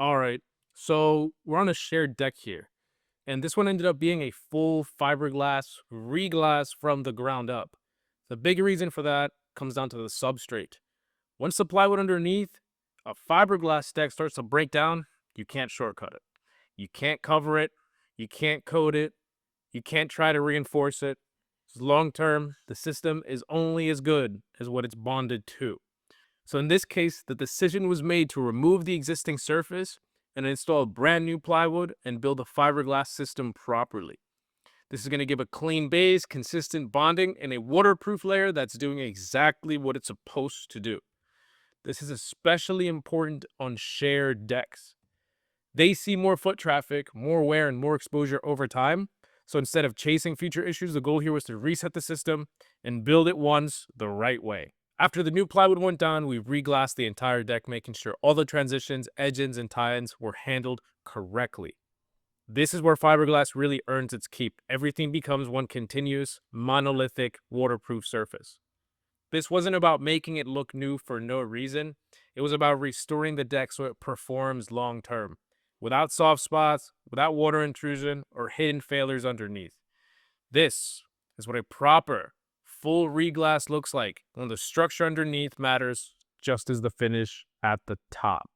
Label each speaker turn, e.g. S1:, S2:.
S1: All right. So we're on a shared deck here. And this one ended up being a full fiberglass reglass from the ground up. The big reason for that comes down to the substrate. Once the plywood underneath, a fiberglass deck starts to break down, you can't shortcut it. You can't cover it. You can't coat it. You can't try to reinforce it. Long term, the system is only as good as what it's bonded to. So in this case, the decision was made to remove the existing surface and install brand new plywood and build a fiberglass system properly. This is going to give a clean base, consistent bonding, and a waterproof layer that's doing exactly what it's supposed to do. This is especially important on shared decks. They see more foot traffic, more wear, and more exposure over time. So instead of chasing future issues, the goal here was to reset the system and build it once the right way. After the new plywood went down, we reglassed the entire deck, making sure all the transitions, edge-ins, and tie-ins were handled correctly. This is where fiberglass really earns its keep. Everything becomes one continuous, monolithic, waterproof surface. This wasn't about making it look new for no reason. It was about restoring the deck so it performs long term, without soft spots, without water intrusion, or hidden failures underneath. This is what a proper, full reglass looks like when the structure underneath matters just as the finish at the top.